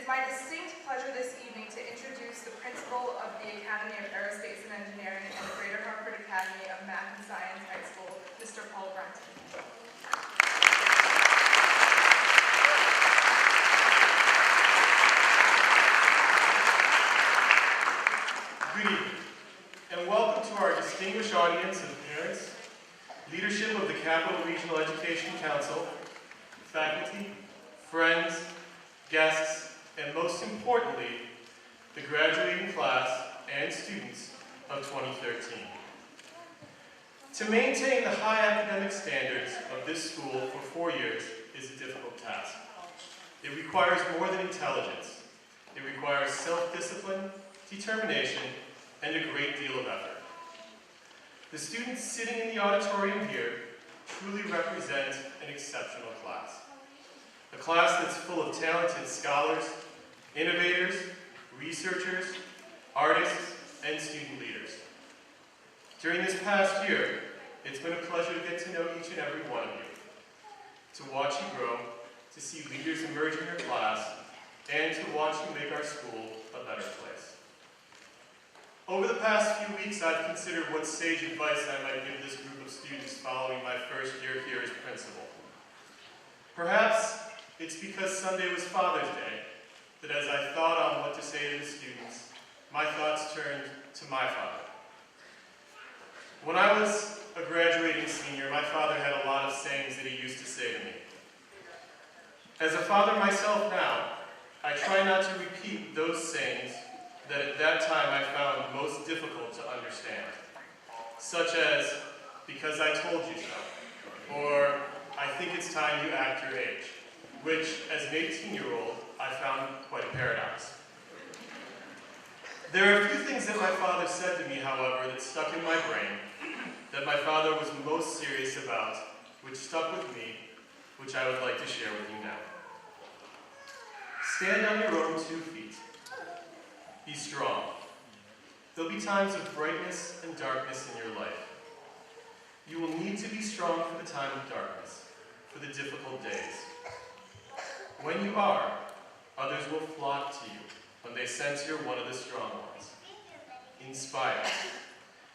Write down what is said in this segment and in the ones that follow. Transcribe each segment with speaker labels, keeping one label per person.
Speaker 1: my distinct pleasure this evening to introduce the principal of the Academy of Aerospace and Engineering and the Greater Hartford Academy of Math and Science High School, Mr. Paul Brenton.
Speaker 2: Good evening, and welcome to our distinguished audience of parents, leadership of the Capital Regional Education Council, faculty, friends, guests, and most importantly, the graduating class and students of 2013. To maintain the high academic standards of this school for 4 years is a difficult task. It requires more than intelligence. It requires self-discipline, determination, and a great deal of effort. The students sitting in the auditorium here truly represent an exceptional class. A class that's full of talented scholars, innovators, researchers, artists, and student leaders. During this past year, it's been a pleasure to get to know each and every one of you, to watch you grow, to see leaders emerge in your class, and to watch you make our school a better place. Over the past few weeks, I've considered what sage advice I might give this group of students following my first year here as principal. Perhaps it's because Sunday was Father's Day that as I thought on what to say to the students, my thoughts turned to my father. When I was a graduating senior, my father had a lot of sayings that he used to say to me. As a father myself now, I try not to repeat those sayings that at that time I found most difficult to understand, such as, because I told you so, or I think it's time you act your age, which, as an 18-year-old, I found quite a paradox. There are a few things that my father said to me, however, that stuck in my brain, that my father was most serious about, which stuck with me, which I would like to share with you now. Stand on your own 2 feet. Be strong. There'll be times of brightness and darkness in your life. You will need to be strong for the time of darkness, for the difficult days. When you are, others will flock to you when they sense you're one of the strong ones. Inspire.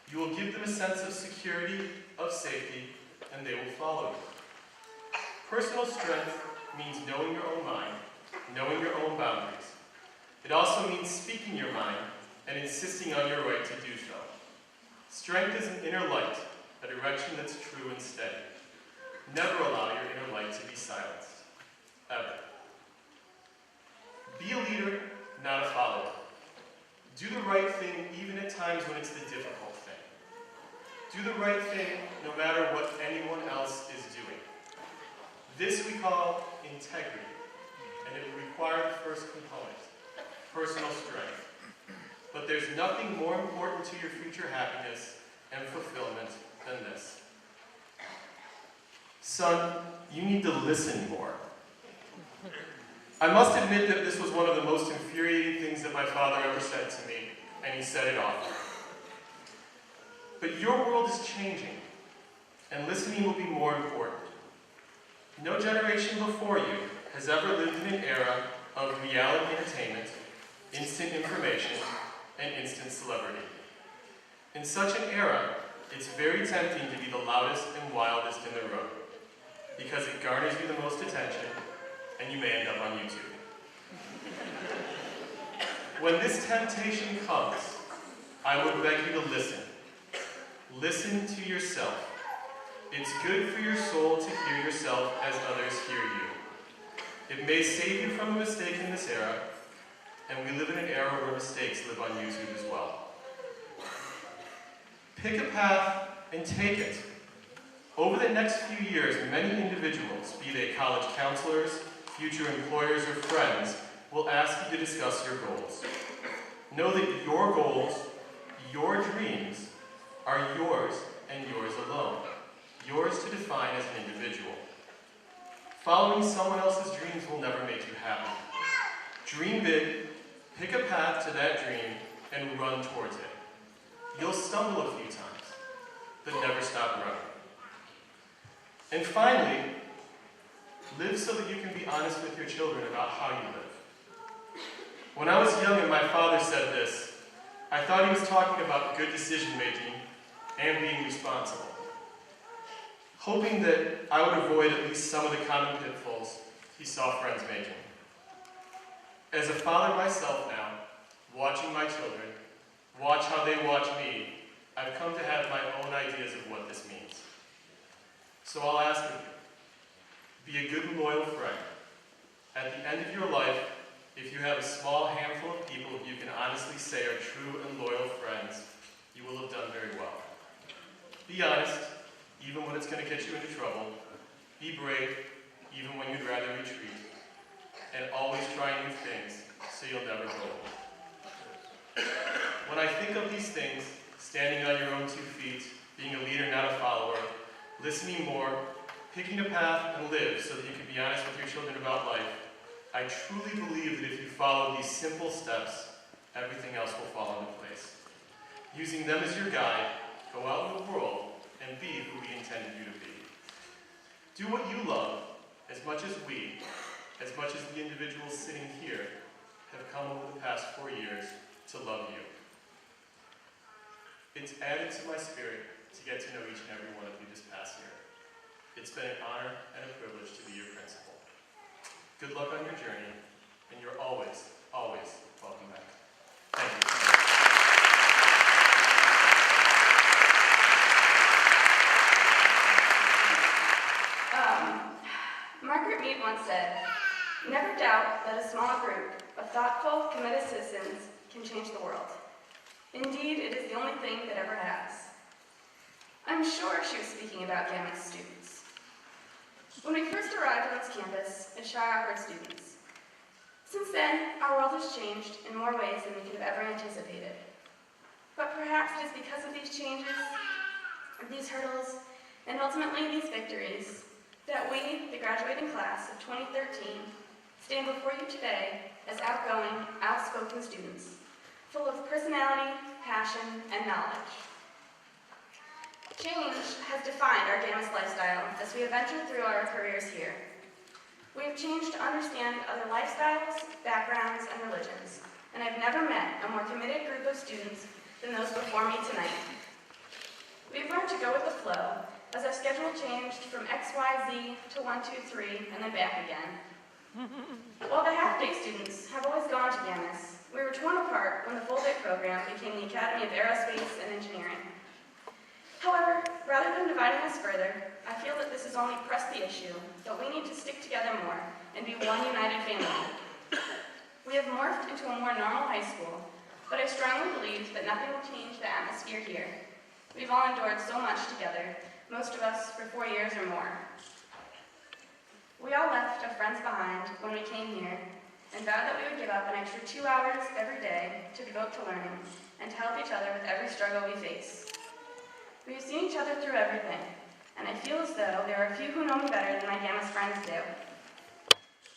Speaker 2: You will give them a sense of security, of safety, and they will follow you. Personal strength means knowing your own mind, knowing your own boundaries. It also means speaking your mind and insisting on your right to do so. Strength is an inner light, a direction that's true and steady. Never allow your inner light to be silenced. Ever. Be a leader, not a follower. Do the right thing even at times when it's the difficult thing. Do the right thing no matter what anyone else is doing. This we call integrity, and it will require the first component, personal strength. But there's nothing more important to your future happiness and fulfillment than this. Son, you need to listen more. I must admit that this was one of the most infuriating things that my father ever said to me, and he said it often. But your world is changing, and listening will be more important. No generation before you has ever lived in an era of reality entertainment, instant information, and instant celebrity. In such an era, it's very tempting to be the loudest and wildest in the room, because it garners you the most attention, and you may end up on YouTube. When this temptation comes, I would beg you to listen. Listen to yourself. It's good for your soul to hear yourself as others hear you. It may save you from a mistake in this era, and we live in an era where mistakes live on YouTube as well. Pick a path and take it. Over the next few years, many individuals, be they college counselors, future employers, or friends, will ask you to discuss your goals. Know that your goals, your dreams, are yours and yours alone. Yours to define as an individual. Following someone else's dreams will never make you happy. Dream big, pick a path to that dream, and run towards it. You'll stumble a few times, but never stop running. And finally, live so that you can be honest with your children about how you live. When I was young and my father said this, I thought he was talking about good decision-making and being responsible, hoping that I would avoid at least some of the common pitfalls he saw friends making. As a father myself now, watching my children, watch how they watch me, I've come to have my own ideas of what this means. So I'll ask of you, be a good and loyal friend. At the end of your life, if you have a small handful of people you can honestly say are true and loyal friends, you will have done very well. Be honest, even when it's going to get you into trouble. Be brave, even when you'd rather retreat. And always try new things, so you'll never go old. When I think of these things, standing on your own 2 feet, being a leader, not a follower, listening more, picking a path and live so that you can be honest with your children about life, I truly believe that if you follow these simple steps, everything else will fall into place. Using them as your guide, go out in the world and be who we intended you to be. Do what you love as much as the individuals sitting here have come over the past 4 years to love you. It's added to my spirit to get to know each and every one of you this past year. It's been an honor and a privilege to be your principal. Good luck on your journey, and you're always, always welcome back. Thank you.
Speaker 3: Margaret Mead once said, "Never doubt that a small group of thoughtful, committed citizens can change the world. Indeed, it is the only thing that ever has." I'm sure she was speaking about GHAMAS students. When we first arrived on this campus as shy, awkward students. Since then, our world has changed in more ways than we could have ever anticipated. But perhaps it is because of these changes, these hurdles, and ultimately these victories, that we, the graduating class of 2013, stand before you today as outgoing, outspoken students, full of personality, passion, and knowledge. Change has defined our GHAMAS lifestyle as we have ventured through our careers here. We have changed to understand other lifestyles, backgrounds, and religions, and I've never met a more committed group of students than those before me tonight. We've learned to go with the flow as our schedule changed from XYZ to 1, 2, 3, and then back again. While the half-day students have always gone to GHAMAS, we were torn apart when the full-day program became the Academy of Aerospace and Engineering. However, rather than dividing us further, I feel that this has only pressed the issue, that we need to stick together more and be one united family. We have morphed into a more normal high school, but I strongly believe that nothing will change the atmosphere here. We've all endured so much together, most of us for 4 years or more. We all left our friends behind when we came here and vowed that we would give up an extra 2 hours every day to devote to learning and to help each other with every struggle we face. We have seen each other through everything, and I feel as though there are a few who know me better than my GHAMAS friends do.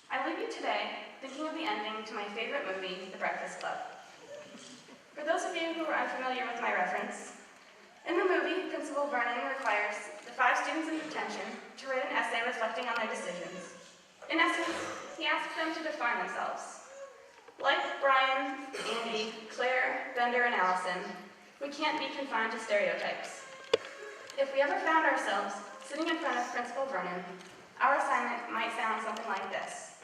Speaker 3: I leave you today thinking of the ending to my favorite movie, The Breakfast Club. For those of you who are unfamiliar with my reference, in the movie, Principal Vernon requires the 5 students in detention to write an essay reflecting on their decisions. In essence, he asks them to define themselves. Like Brian, Andy, Claire, Bender, and Allison, we can't be confined to stereotypes. If we ever found ourselves sitting in front of Principal Vernon, our assignment might sound something like this.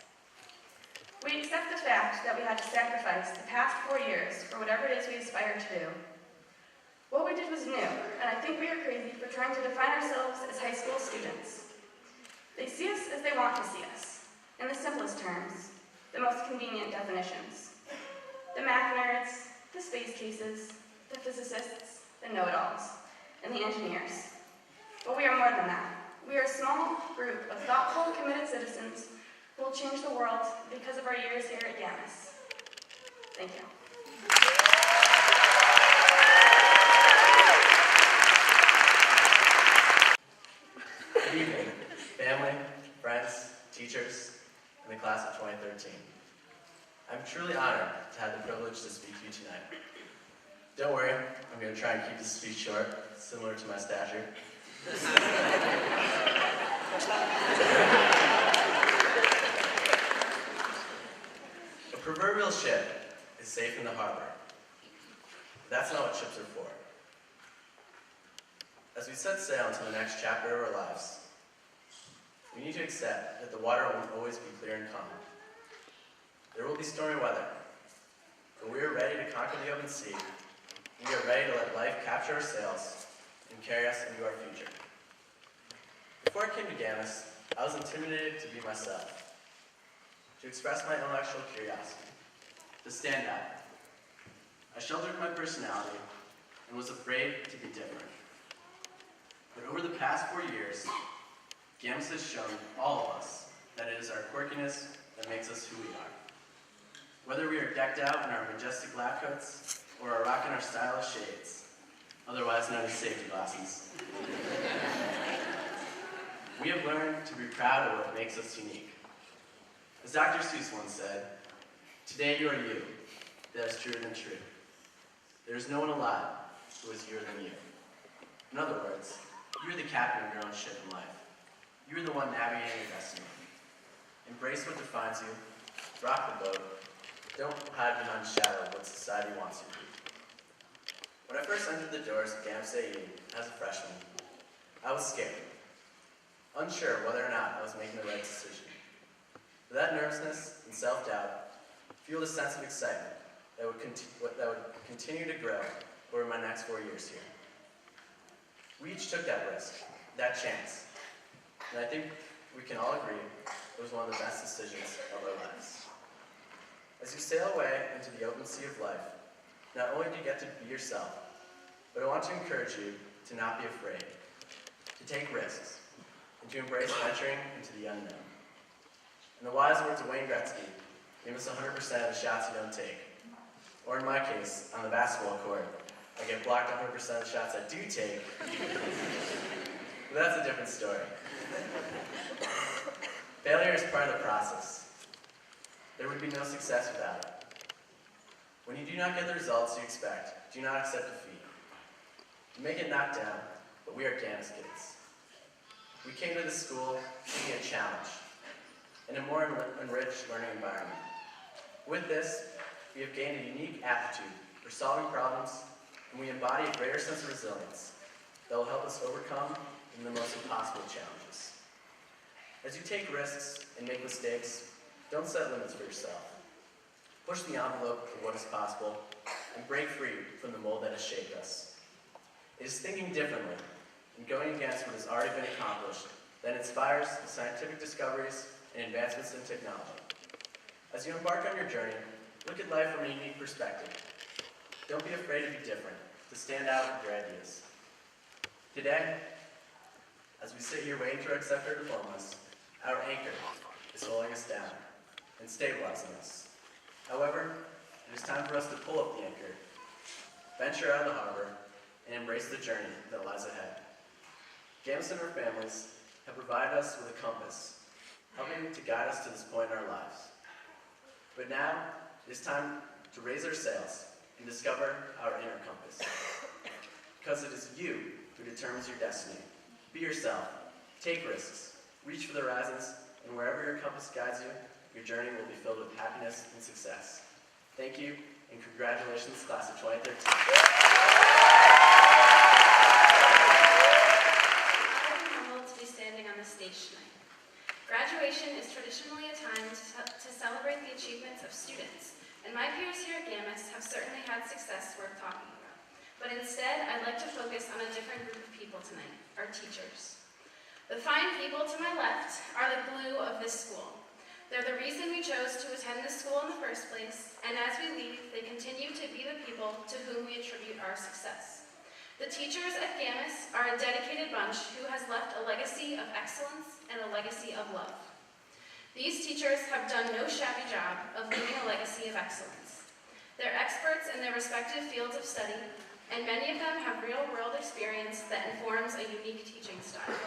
Speaker 3: We accept the fact that we had to sacrifice the past 4 years for whatever it is we aspire to do. What we did was new, and I think we are crazy for trying to define ourselves as high school students. They see us as they want to see us, in the simplest terms, the most convenient definitions. The math nerds, the space cases, the physicists, the know-it-alls, and the engineers. But we are more than that. We are a small group of thoughtful, committed citizens who will change the world because of our years here at GHAMAS. Thank you.
Speaker 4: Good evening, family, friends, teachers, and the class of 2013. I'm truly honored to have the privilege to speak to you tonight. Don't worry, I'm going to try and keep this speech short, similar to my stature. A proverbial ship is safe in the harbor. But that's not what ships are for. As we set sail into the next chapter of our lives, we need to accept that the water won't always be clear and calm. There will be stormy weather, but we are ready to conquer the open sea. We are ready to let life capture our sails and carry us into our future. Before I came to GHAMAS, I was intimidated to be myself, to express my intellectual curiosity, to stand out. I sheltered my personality and was afraid to be different. But over the past 4 years, GHAMAS has shown all of us that it is our quirkiness that makes us who we are. Whether we are decked out in our majestic lab coats or are rocking our stylish shades, otherwise known as safety glasses, we have learned to be proud of what makes us unique. As Dr. Seuss once said, "Today you are you, that is truer than true. There is no one alive who is youer than you." In other words, you're the captain of your own ship in life. You're the one navigating your destiny. Embrace what defines you, rock the boat, don't hide behind the shadow of what society wants you to be. When I first entered the doors of GHAMAS AAE as a freshman, I was scared, unsure whether or not I was making the right decision. But that nervousness and self-doubt fueled a sense of excitement that would continue to grow over my next 4 years here. We each took that risk, that chance, and I think we can all agree it was one of the best decisions of our lives. As you sail away into the open sea of life, not only do you get to be yourself, but I want to encourage you to not be afraid, to take risks, and to embrace venturing into the unknown. In the wise words of Wayne Gretzky, you miss 100% of the shots you don't take. Or in my case, on the basketball court, I get blocked 100% of the shots I do take. But that's a different story. Failure is part of the process. There would be no success without it. When you do not get the results you expect, do not accept defeat. You may get knocked down, but we are GHAMAS kids. We came to this school seeking a challenge and a more enriched learning environment. With this, we have gained a unique aptitude for solving problems, and we embody a greater sense of resilience that will help us overcome even the most impossible challenges. As you take risks and make mistakes, don't set limits for yourself. Push the envelope of what is possible and break free from the mold that has shaped us. It is thinking differently and going against what has already been accomplished that inspires scientific discoveries and advancements in technology. As you embark on your journey, look at life from a unique perspective. Don't be afraid to be different, to stand out with your ideas. Today, as we sit here waiting to accept our diplomas, our anchor is holding us down and stabilizing us. However, it is time for us to pull up the anchor, venture out of the harbor, and embrace the journey that lies ahead. GHAMAS and our families have provided us with a compass, helping to guide us to this point in our lives. But now, it is time to raise our sails and discover our inner compass. Because it is you who determines your destiny. Be yourself, take risks, reach for the horizons, and wherever your compass guides you, your journey will be filled with happiness and success. Thank you, and congratulations, class of 2013.
Speaker 3: I'm humbled to be standing on the stage tonight. Graduation is traditionally a time to celebrate the achievements of students, and my peers here at GHAMAS have certainly had success worth talking about. But instead, I'd like to focus on a different group of people tonight, our teachers. The fine people to my left are the glue of this school. They're the reason we chose to attend this school in the first place, and as we leave, they continue to be the people to whom we attribute our success. The teachers at GHAMAS are a dedicated bunch who has left a legacy of excellence and a legacy of love. These teachers have done no shabby job of leaving a legacy of excellence. They're experts in their respective fields of study, and many of them have real-world experience that informs a unique teaching style.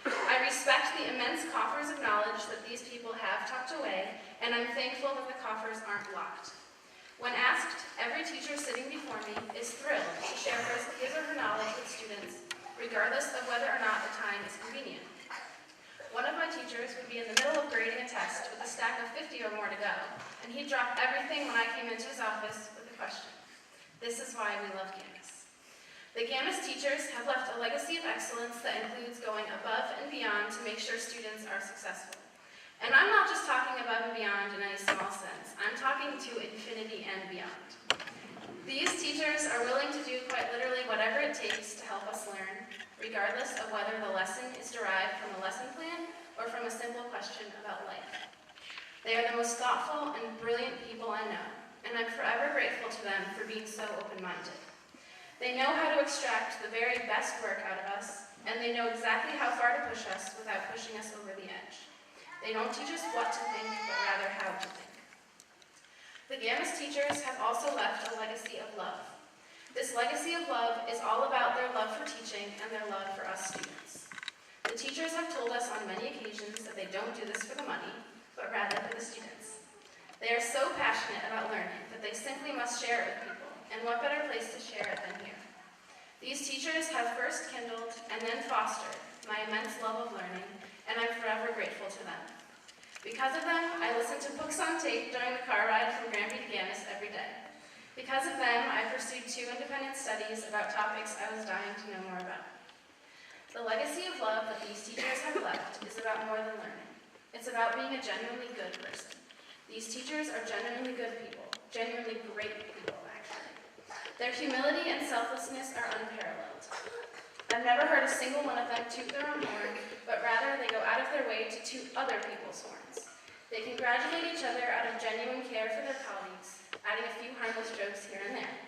Speaker 3: I respect the immense coffers of knowledge that these people have tucked away, and I'm thankful that the coffers aren't locked. When asked, every teacher sitting before me is thrilled to share his or her knowledge with students, regardless of whether or not the time is convenient. One of my teachers would be in the middle of grading a test with a stack of 50 or more to go, and he'd drop everything when I came into his office with a question. This is why we love GHAMAS. The GHAMAS teachers have left a legacy of excellence that includes going above and beyond to make sure students are successful. And I'm not just talking above and beyond in any small sense. I'm talking to infinity and beyond. These teachers are willing to do quite literally whatever it takes to help us learn, regardless of whether the lesson is derived from a lesson plan or from a simple question about life. They are the most thoughtful and brilliant people I know, and I'm forever grateful to them for being so open-minded. They know how to extract the very best work out of us, and they know exactly how far to push us without pushing us over the edge. They don't teach us what to think, but rather how to think. The GHAMAS teachers have also left a legacy of love. This legacy of love is all about their love for teaching and their love for us students. The teachers have told us on many occasions that they don't do this for the money, but rather for the students. They are so passionate about learning that they simply must share it with people, and what better place to share it than here? These teachers have first kindled and then fostered my immense love of learning, and I'm forever grateful to them. Because of them, I listen to books on tape during the car ride from Granby to GHAMAS every day. Because of them, I pursued 2 independent studies about topics I was dying to know more about. The legacy of love that these teachers have left is about more than learning. It's about being a genuinely good person. These teachers are genuinely good people, genuinely great people, actually. Their humility and selflessness are unparalleled. I've never heard a single one of them toot their own horn, but rather they go out of their way to toot other people's horns. They congratulate each other out of genuine care for their colleagues, adding a few harmless jokes here and there.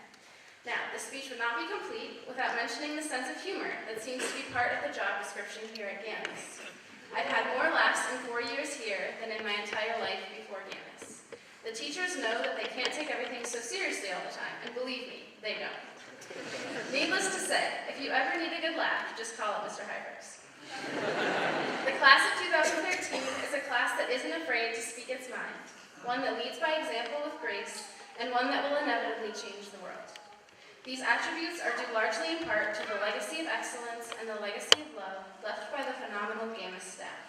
Speaker 3: Now, this speech would not be complete without mentioning the sense of humor that seems to be part of the job description here at GHAMAS. I've had more laughs in 4 years here than in my entire life before GHAMAS. The teachers know that they can't take everything so seriously all the time, and believe me, they don't. Needless to say, if you ever need a good laugh, just call up Mr. Hybergs. The class of 2013 is a class that isn't afraid to speak its mind, one that leads by example with grace, and one that will inevitably change the world. These attributes are due largely in part to the legacy of excellence and the legacy of love left by the phenomenal GHAMAS staff.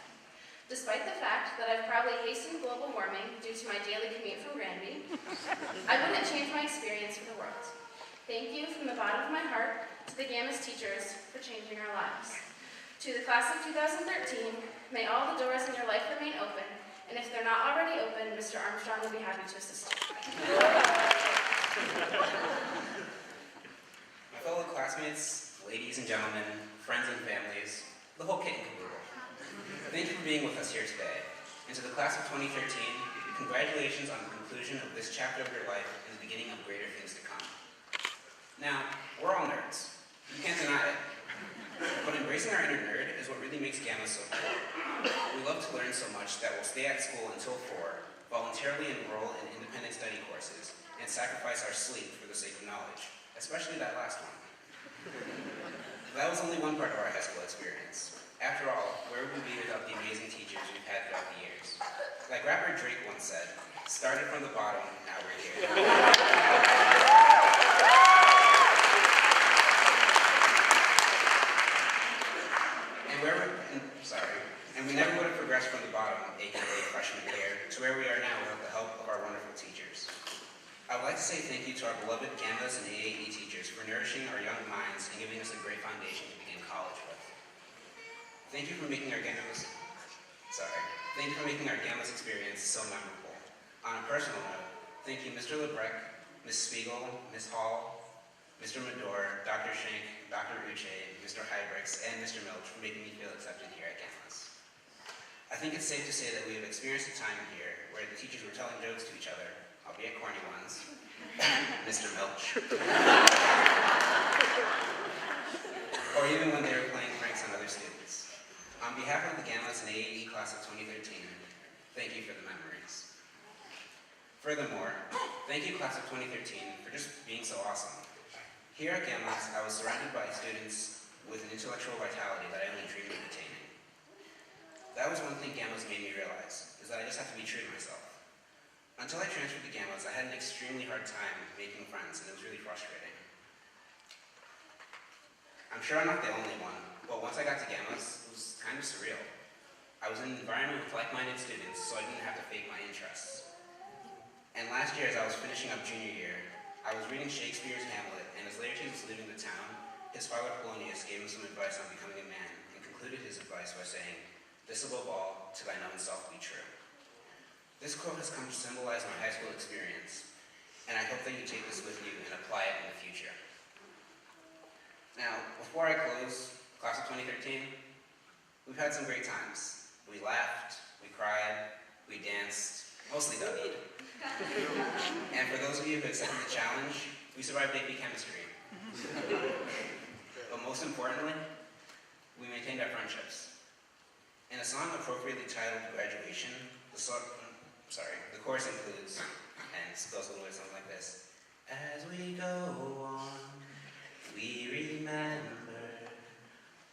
Speaker 3: Despite the fact that I've probably hastened global warming due to my daily commute from Granby, I wouldn't change my experience for the world. Thank you from the bottom of my heart to the GHAMAS teachers for changing our lives. To the class of 2013, may all the doors in your life remain open, and if they're not already open, Mr. Armstrong will be happy to assist you.
Speaker 5: My fellow classmates, ladies and gentlemen, friends and families, the whole kit and caboodle. Thank you for being with us here today. And to the class of 2013, congratulations on the conclusion of this chapter of your life and the beginning of greater things to come. Now, we're all nerds. You can't deny it. But embracing our inner nerd is what really makes GHAMAS so cool. We love to learn so much that we'll stay at school until 4, voluntarily enroll in independent study courses, and sacrifice our sleep for the sake of knowledge, especially that last one. That was only one part of our high school experience. After all, where would we be without the amazing teachers we've had throughout the years? Like rapper Drake once said, started from the bottom, now we're here. And we never would have progressed from the bottom, aka freshman year, to where we are now without the help of our wonderful teachers. I would like to say thank you to our beloved GHAMAS and AAE teachers for nourishing our young minds and giving us a great foundation to begin college with. Thank you for making our GHAMAS experience so memorable. On a personal note, thank you Mr. Lebrecq, Ms. Spiegel, Ms. Hall, Mr. Medor, Dr. Schenk, Dr. Uche, Mr. Hybrics, and Mr. Milch for making me feel accepted here at GHAMAS. I think it's safe to say that we have experienced a time here where the teachers were telling jokes to each other, albeit corny ones, Mr. Milch, or even when they were playing pranks on other students. On behalf of the GHAMAS and AAE class of 2013, thank you for the memories. Furthermore, thank you class of 2013 for just being so awesome. Here at GHAMAS, I was surrounded by students with an intellectual vitality that I only dreamed of attaining. That was one thing GHAMAS made me realize, is that I just have to be true to myself. Until I transferred to GHAMAS, I had an extremely hard time making friends, and it was really frustrating. I'm sure I'm not the only one, but once I got to GHAMAS, it was kind of surreal. I was in an environment with like-minded students, so I didn't have to fake my interests. And last year, as I was finishing up junior year, I was reading Shakespeare's Hamlet, and as Laertes was leaving the town, his father Polonius gave him some advice on becoming a man, and concluded his advice by saying, "This above all, to thine own self be true." This quote has come to symbolize my high school experience, and I hope that you take this with you and apply it in the future. Now, before I close, class of 2013, we've had some great times. We laughed, we cried, we danced, mostly Dougie. And for those of you who accepted the challenge, we survived AP chemistry. But most importantly, we maintained our friendships. In a song appropriately titled Graduation, the chorus includes, and it goes a little bit something like this. As we go on, we remember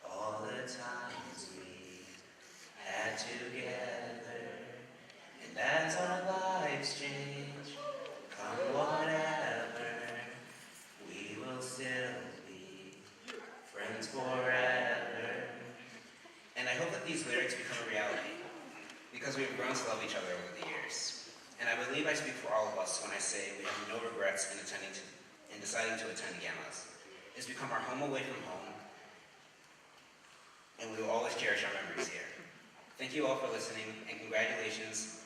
Speaker 5: all the times we had together, and as our lives change, come whatever, we will still be friends forever. And I hope that these lyrics become a reality, because we have grown to love each other over the years. And I believe I speak for all of us when I say we have no regrets in deciding to attend GHAMAS. It's become our home away from home, and we will always cherish our memories here. Thank you all for listening, and congratulations,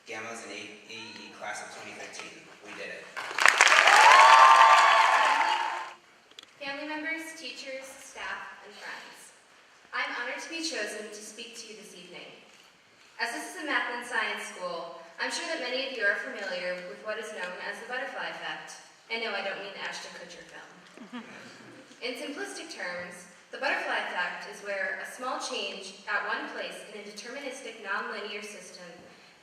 Speaker 5: GHAMAS and AAE class of 2013. We did it.
Speaker 6: Family members, teachers, staff, and friends, I'm honored to be chosen to speak to you this evening. As this is a math and science school, I'm sure that many of you are familiar with what is known as the butterfly effect. And no, I don't mean the Ashton Kutcher film. In simplistic terms, the butterfly effect is where a small change at one place in a deterministic nonlinear system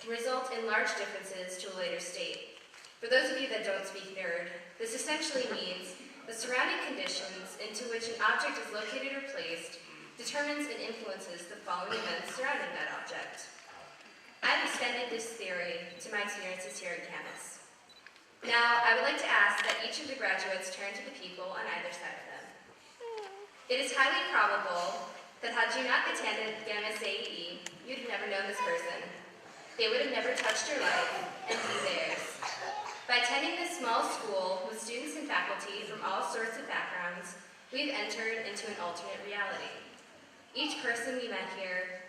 Speaker 6: can result in large differences to a later state. For those of you that don't speak nerd, this essentially means the surrounding conditions into which an object is located or placed determines and influences the following events surrounding that object. I've extended this theory to my experiences here at GHAMAS. Now, I would like to ask that each of the graduates turn to the people on either side of them. It is highly probable that had you not attended GHAMAS AAE, you'd have never known this person. They would have never touched your life, and you theirs. By attending this small school with students and faculty from all sorts of backgrounds, we've entered into an alternate reality. Each person we met here,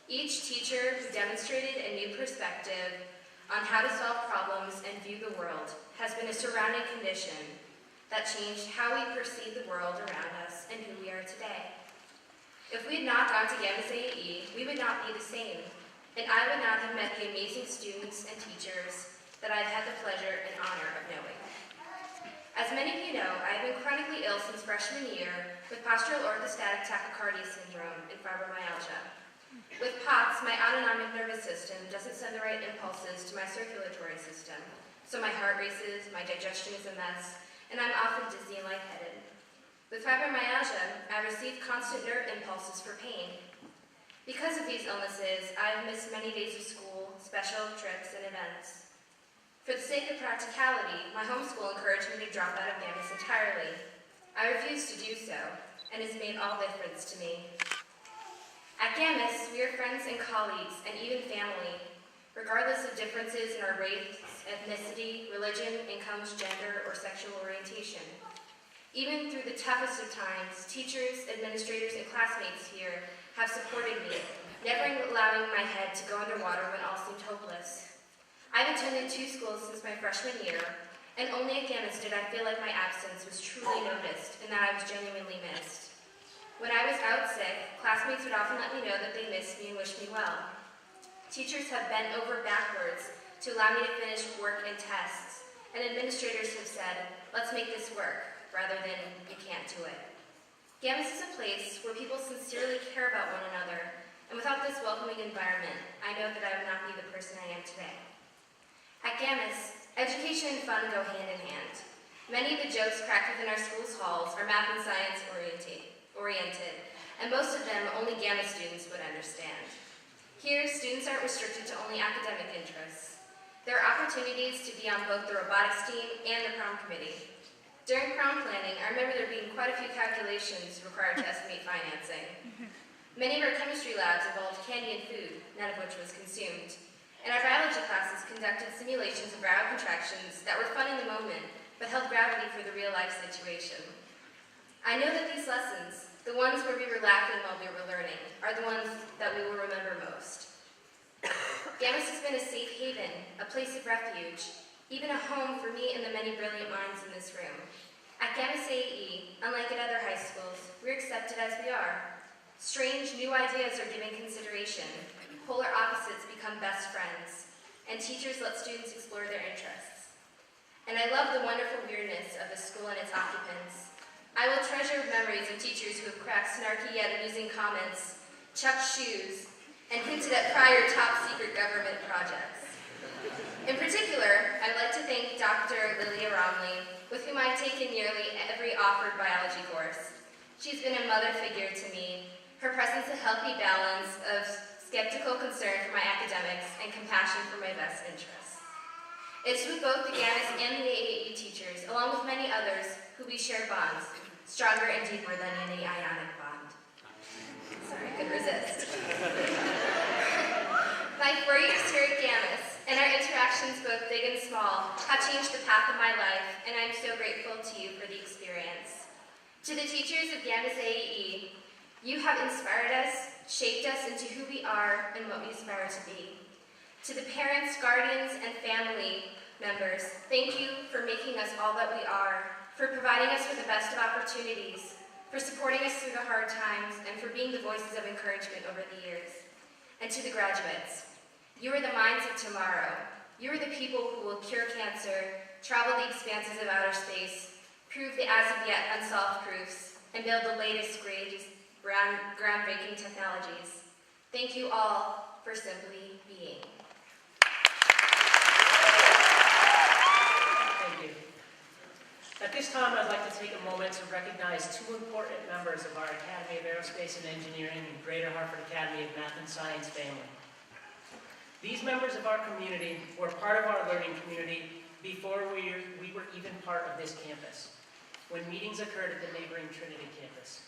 Speaker 6: each teacher who demonstrated a new perspective on how to solve problems and view the world has been a surrounding condition that changed how we perceive the world around us and who we are today. If we had not gone to GHAMAS AAE, we would not be the same, and I would not have met the amazing students and teachers that I've had the pleasure and honor of knowing. As many of you know, I have been chronically ill since freshman year with postural orthostatic tachycardia syndrome and fibromyalgia. With POTS, my autonomic nervous system doesn't send the right impulses to my circulatory system, so my heart races, my digestion is a mess, and I'm often dizzy and lightheaded. With fibromyalgia, I receive constant nerve impulses for pain. Because of these illnesses, I have missed many days of school, special trips, and events. For the sake of practicality, my homeschool encouraged me to drop out of GHAMAS entirely. I refused to do so, and it's made all difference to me. At GHAMAS, we are friends and colleagues, and even family, regardless of differences in our race, ethnicity, religion, incomes, gender, or sexual orientation. Even through the toughest of times, teachers, administrators, and classmates here have supported me, never allowing my head to go underwater when all seemed hopeless. I've attended 2 schools since my freshman year, and only at GHAMAS did I feel like my absence was truly noticed and that I was genuinely missed. When I was out sick, classmates would often let me know that they missed me and wished me well. Teachers have bent over backwards to allow me to finish work and tests, and administrators have said, "Let's make this work," rather than, "You can't do it." GHAMAS is a place where people sincerely care about one another, and without this welcoming environment, I know that I would not be the person I am today. At GHAMAS, education and fun go hand in hand. Many of the jokes cracked within our school's halls are math and science oriented, and most of them only GHAMAS students would understand. Here, students aren't restricted to only academic interests. There are opportunities to be on both the robotics team and the prom committee. During prom planning, I remember there being quite a few calculations required to estimate financing. Many of our chemistry labs involved candy and food, none of which was consumed. And our biology classes conducted simulations of brow contractions that were fun in the moment, but held gravity for the real-life situation. I know that these lessons, the ones where we were laughing while we were learning, are the ones that we will remember most. GHAMAS has been a safe haven, a place of refuge, even a home for me and the many brilliant minds in this room. At GHAMAS AAE, unlike at other high schools, we're accepted as we are. Strange, new ideas are given consideration, polar opposites become best friends, and teachers let students explore their interests. And I love the wonderful weirdness of the school and its occupants. I will treasure memories of teachers who have cracked snarky yet amusing comments, chucked shoes, and hinted at prior top-secret government projects. In particular, I'd like to thank Dr. Lilia Romley, with whom I've taken nearly every offered biology course. She's been a mother figure to me. Her presence a healthy balance of skeptical concern for my academics and compassion for my best interests. It's with both the GHAMAS and the AAE teachers, along with many others, who we share bonds, stronger and deeper than any ionic bond. Sorry, I couldn't resist. My 4 years here at GHAMAS, and our interactions, both big and small, have changed the path of my life, and I'm so grateful to you for the experience. To the teachers of GHAMAS AAE, you have inspired us, shaped us into who we are and what we aspire to be. To the parents, guardians, and family members, thank you for making us all that we are, for providing us with the best of opportunities, for supporting us through the hard times, and for being the voices of encouragement over the years. And to the graduates, you are the minds of tomorrow. You are the people who will cure cancer, travel the expanses of outer space, prove the as-of-yet unsolved proofs, and build the latest, greatest, groundbreaking technologies. Thank you all for simply being.
Speaker 7: Thank you. At this time, I'd like to take a moment to recognize two important members of our Academy of Aerospace and Engineering and Greater Hartford Academy of Math and Science family. These members of our community were part of our learning community before we were even part of this campus, when meetings occurred at the neighboring Trinity campus.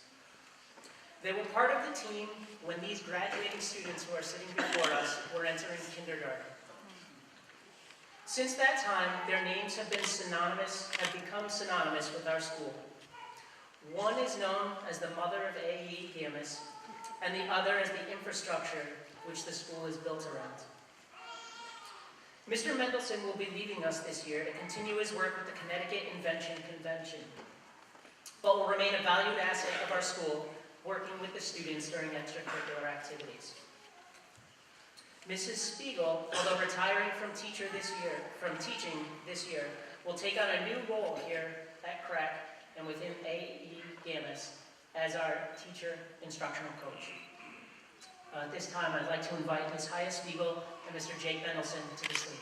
Speaker 7: They were part of the team when these graduating students who are sitting before us were entering kindergarten. Since that time, their names have become synonymous with our school. One is known as the mother of AAE GHAMAS, and the other as the infrastructure which the school is built around. Mr. Mendelson will be leaving us this year to continue his work with the Connecticut Invention Convention, but will remain a valued asset of our school, working with the students during extracurricular activities. Mrs. Spiegel, although retiring from teaching this year, will take on a new role here at CREC and within AAE GHAMAS as our teacher instructional coach. At this time, I'd like to invite Ms. Haya Spiegel and Mr. Jake Mendelson to the stage.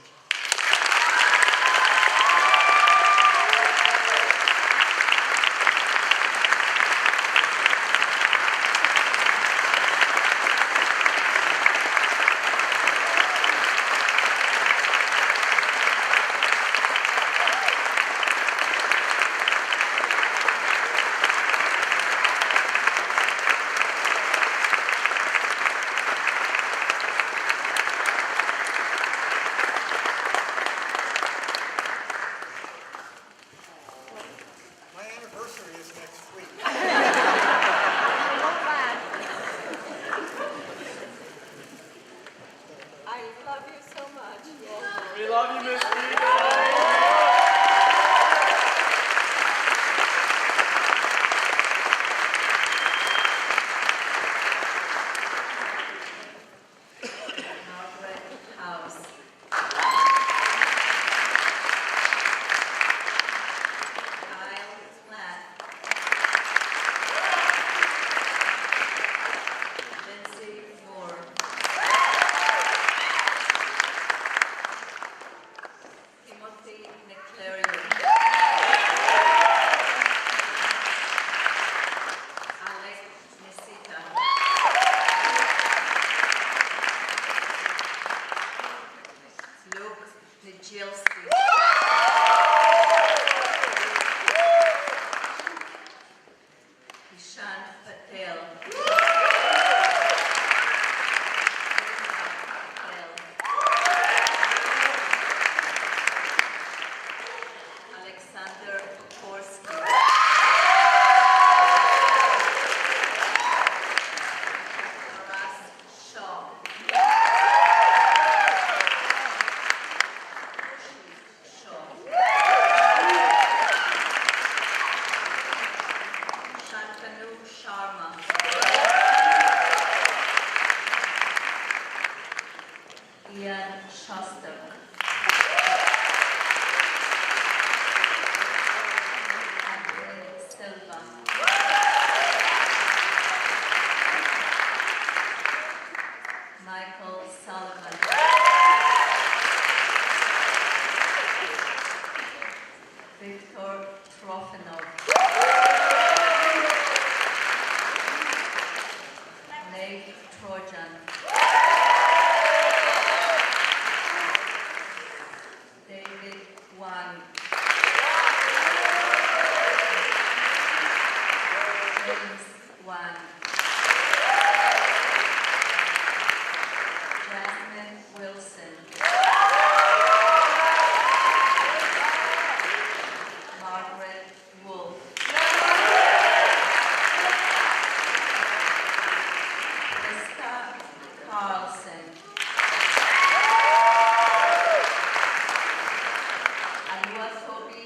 Speaker 8: Victor Trofanov. Nate Trojan. David Wan. James Wan. Jasmine Wilson. Margaret Wolf. Krista Carlson. Aluatobi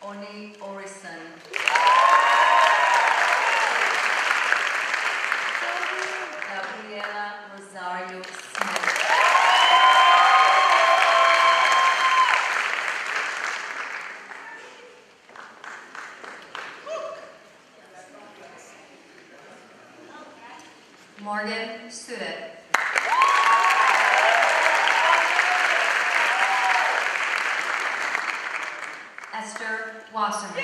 Speaker 8: Oni Orison. Gabriela Rosario Smith.
Speaker 6: Morgan Sudik. Esther Wasserman.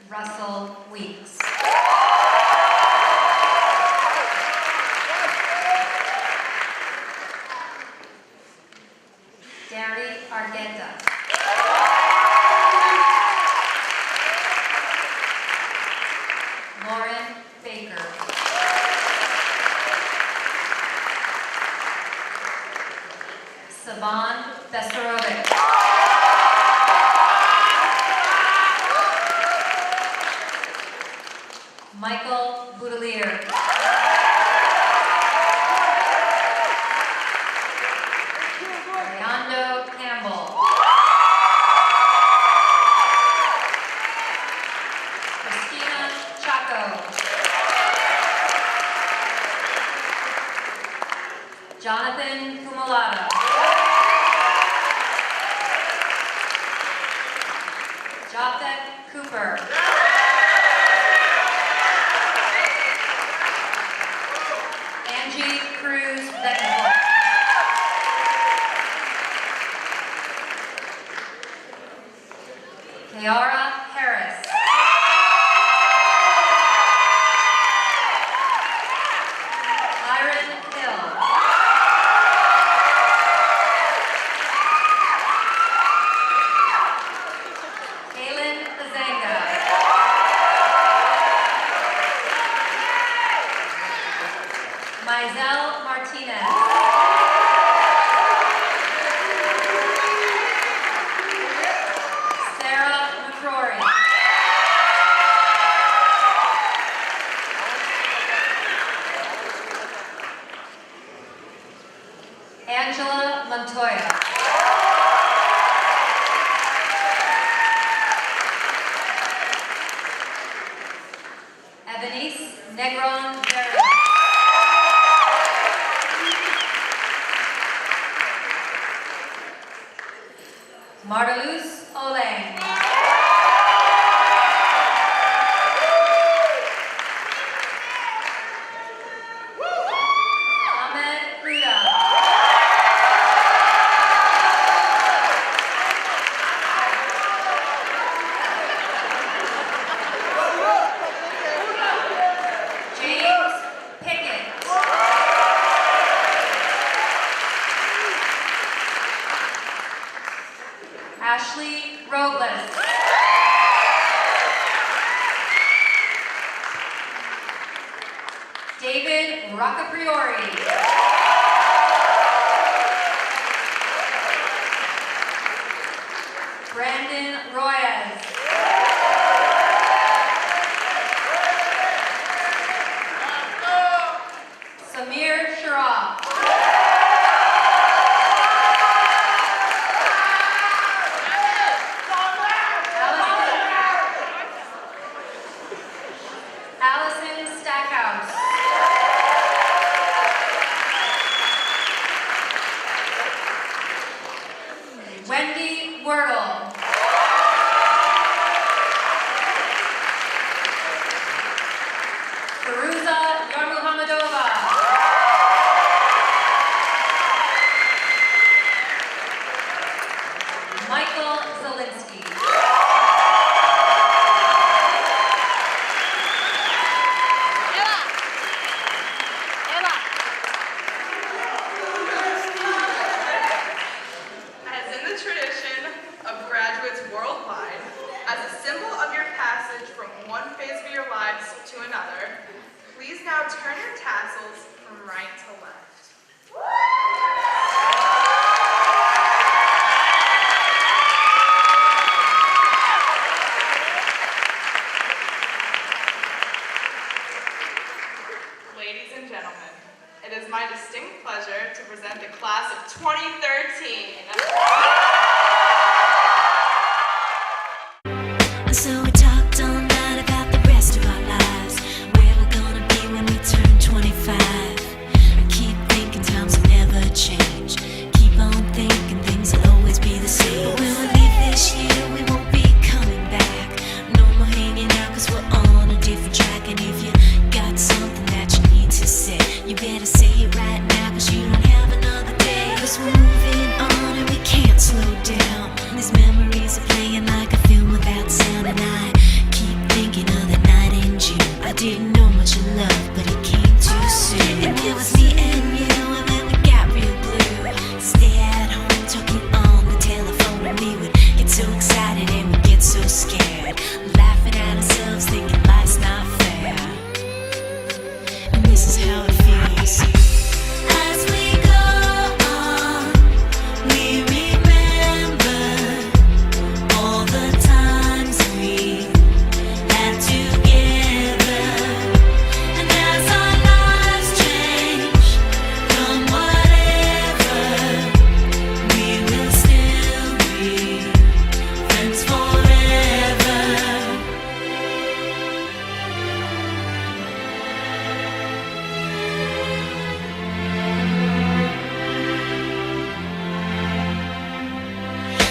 Speaker 6: Russell Weeks. Gary Argueta. Lauren Baker. Savan Besarovic. Michael Boudelier. Orlando Campbell. Christina Chaco. Jonathan Kumalata. Jafet Cooper. Angie Cruz Betancourt. Kiara Harris. Byron Hill. Kaylin Azanga. Mizelle Martinez. Sarah McCrory. Angela Montoya. Evanice Negron Berry. Martaluz Olang. Ahmed Ruda. James Pickett. Ashley Robles. David Roccapriori. Brandon Royes. Samir Sharaf. Allison Stackhouse.
Speaker 1: pleasure to present the class of 2013.
Speaker 9: So we talked all night about the rest of our lives, where we're gonna be when we turn 25. I keep thinking times will never change. Keep on thinking things will always be the same. But when we leave this year, we won't be coming back. No more hanging out, cause we're on a different track. And if you got something that you need to say, you better say it right now, cause you don't have another day. Cause we're moving on and we can't slow down. These memories are playing like a film without sound. And I keep thinking of the night in June. I didn't know much of love, but it came too soon. And it was me and you, and then we got real blue. Stay at home talking on the telephone, and we would get so excited and we'd get so scared, laughing at ourselves, thinking life's not fair. And this is how it feels. As we go on, we remember all the times we had together. And as our lives change from whatever, we will still be friends forever.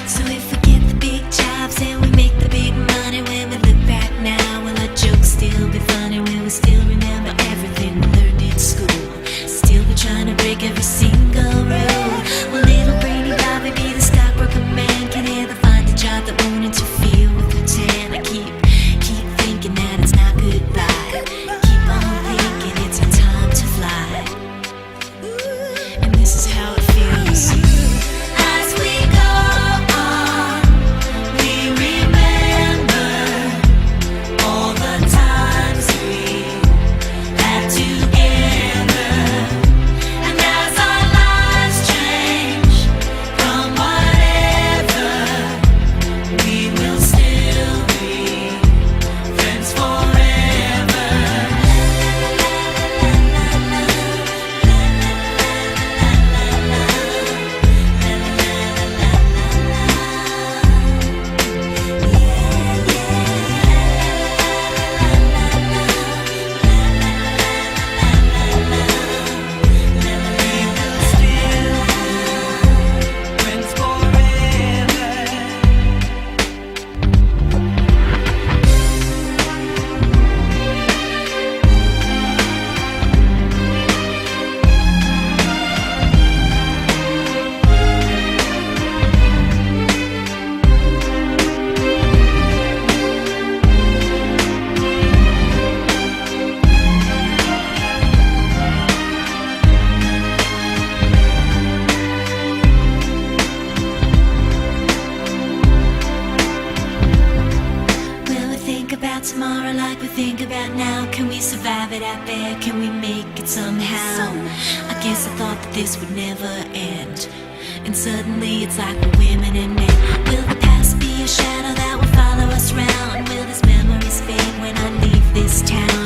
Speaker 9: So if we get the big jobs and we make the big money, when we look back now, will our jokes still be funny? Will we still remember everything we learned in school? Still be trying to break every single rule? Will little brainy Bobby be the stockbroker man? Can he ever find a job that won't interfere with pretend? I keep thinking that it's not goodbye. Keep on thinking it's our time to fly. And this is how it feels. As we go on, we remember all the times we had together. And as our lives change from whatever, we will still be friends forever. Friends forever. Will we think about tomorrow like we think about now? Can we survive it out there? Can we make it somehow? I guess I thought that this would never end, and suddenly it's like we're women and men. Will the past be a shadow that will follow us round? Will these memories fade when I leave this town?